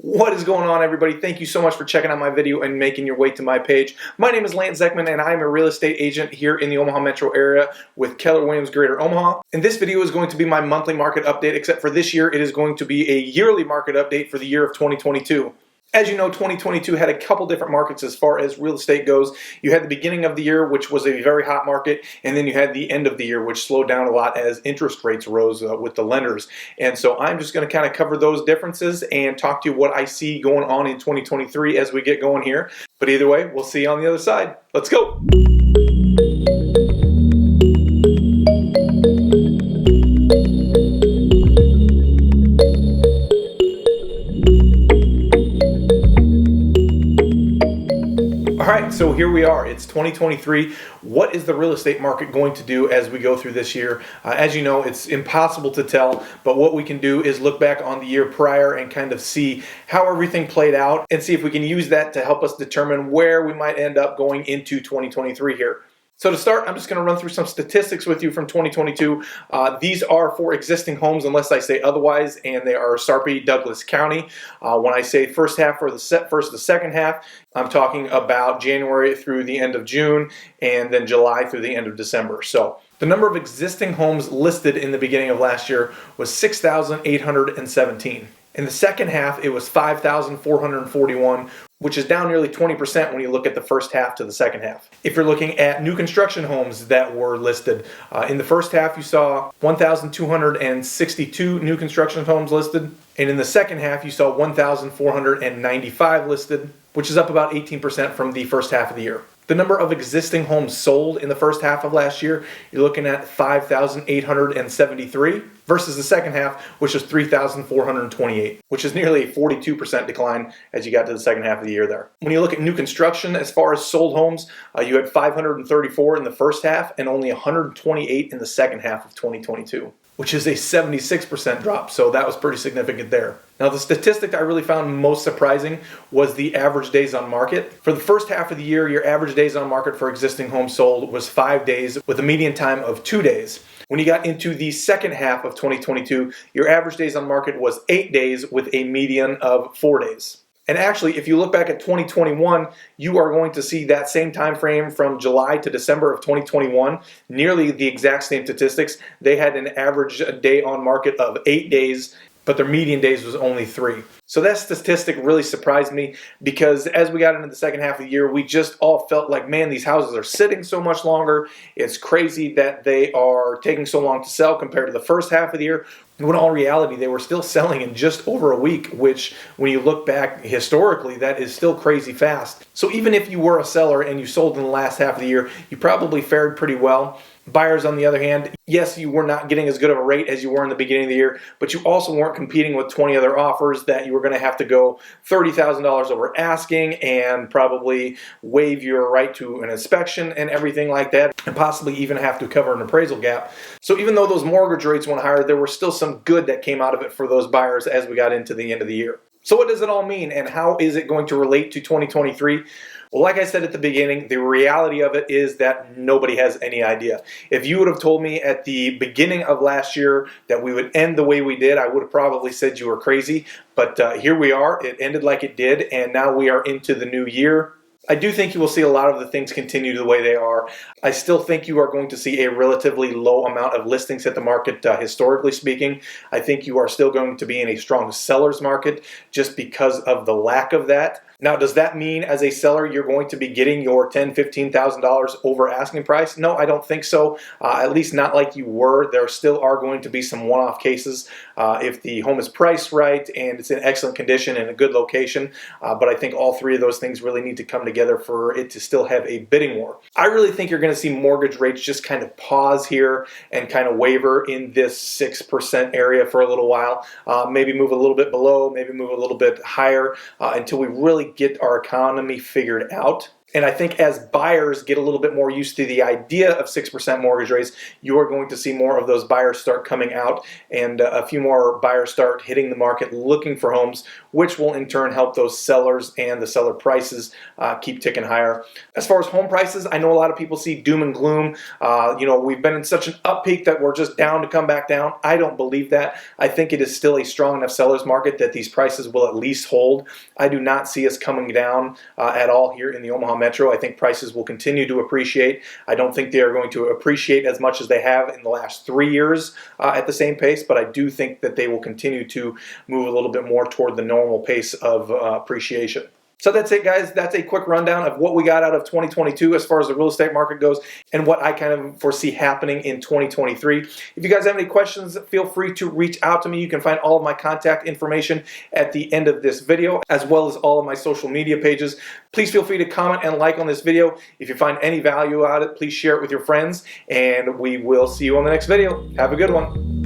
What is going on, everybody? Thank you so much for checking out my video and making your way to my page. My name is Lance Zeckman and I'm a real estate agent here in the Omaha metro area with Keller Williams Greater Omaha. And this video is going to be my monthly market update, except for this year it is going to be a yearly market update for the year of 2022. As you know, 2022 had a couple different markets as far as real estate goes. You had the beginning of the year, which was a very hot market, and then you had the end of the year, which slowed down a lot as interest rates rose with the lenders. And so I'm just going to kind of cover those differences and talk to you what I see going on in 2023 as we get going here. But either way, we'll see you on the other side. Let's go. Alright, so here we are. It's 2023. What is the real estate market going to do as we go through this year? As you know, it's impossible to tell, but what we can do is look back on the year prior and kind of see how everything played out and see if we can use that to help us determine where we might end up going into 2023 here. So to start, I'm just going to run through some statistics with you from 2022. These are for existing homes unless I say otherwise, and they are Sarpy, Douglas County. When I say first half or the second half, I'm talking about January through the end of June and then July through the end of December. So the number of existing homes listed in the beginning of last year was 6,817. In the second half, it was 5,441, which is down nearly 20% when you look at the first half to the second half. If you're looking at new construction homes that were listed, in the first half you saw 1,262 new construction homes listed, and in the second half you saw 1,495 listed, which is up about 18% from the first half of the year. The number of existing homes sold in the first half of last year, you're looking at 5,873 versus the second half, which was 3,428, which is nearly a 42% decline as you got to the second half of the year there. When you look at new construction, as far as sold homes, you had 534 in the first half and only 128 in the second half of 2022. Which is a 76% drop, so that was pretty significant there. Now, the statistic I really found most surprising was the average days on market. For the first half of the year, your average days on market for existing homes sold was 5 days with a median time of 2 days. When you got into the second half of 2022, your average days on market was 8 days with a median of 4 days. And actually, if you look back at 2021, you are going to see that same time frame from July to December of 2021, nearly the exact same statistics. They had an average day on market of 8 days, but their median days was only 3. So that statistic really surprised me because as we got into the second half of the year, we just all felt like, man, these houses are sitting so much longer. It's crazy that they are taking so long to sell compared to the first half of the year. When in all reality, they were still selling in just over a week, which when you look back historically, that is still crazy fast. So even if you were a seller and you sold in the last half of the year, you probably fared pretty well. Buyers, on the other hand, yes, you were not getting as good of a rate as you were in the beginning of the year, but you also weren't competing with 20 other offers that you were going to have to go $30,000 over asking and probably waive your right to an inspection and everything like that, and possibly even have to cover an appraisal gap. So even though those mortgage rates went higher, there was still some good that came out of it for those buyers as we got into the end of the year. So what does it all mean, and how is it going to relate to 2023? Well, like I said at the beginning, the reality of it is that nobody has any idea. If you would have told me at the beginning of last year that we would end the way we did, I would have probably said you were crazy. But here we are. It ended like it did, and now we are into the new year. I do think you will see a lot of the things continue the way they are. I still think you are going to see a relatively low amount of listings hit the market, historically speaking. I think you are still going to be in a strong seller's market just because of the lack of that. Now, does that mean as a seller you're going to be getting your $10,000, $15,000 over asking price? No, I don't think so. At least not like you were. There still are going to be some one-off cases if the home is priced right and it's in excellent condition and a good location. But I think all three of those things really need to come together for it to still have a bidding war. I really think you're going to see mortgage rates just kind of pause here and kind of waver in this 6% area for a little while. Maybe move a little bit below, maybe move a little bit higher until we really get our economy figured out. And I think as buyers get a little bit more used to the idea of 6% mortgage rates, you are going to see more of those buyers start coming out, and a few more buyers start hitting the market looking for homes, which will in turn help those sellers and the seller prices keep ticking higher. As far as home prices, I know a lot of people see doom and gloom. We've been in such an up peak that we're just down to come back down. I don't believe that. I think it is still a strong enough seller's market that these prices will at least hold. I do not see us coming down at all here in the Omaha Metro. I think prices will continue to appreciate. I don't think they are going to appreciate as much as they have in the last 3 years at the same pace, but I do think that they will continue to move a little bit more toward the normal pace of appreciation. So that's it, guys. That's a quick rundown of what we got out of 2022 as far as the real estate market goes and what I kind of foresee happening in 2023. If you guys have any questions, feel free to reach out to me. You can find all of my contact information at the end of this video, as well as all of my social media pages. Please feel free to comment and like on this video. If you find any value out of it, please share it with your friends, and we will see you on the next video. Have a good one.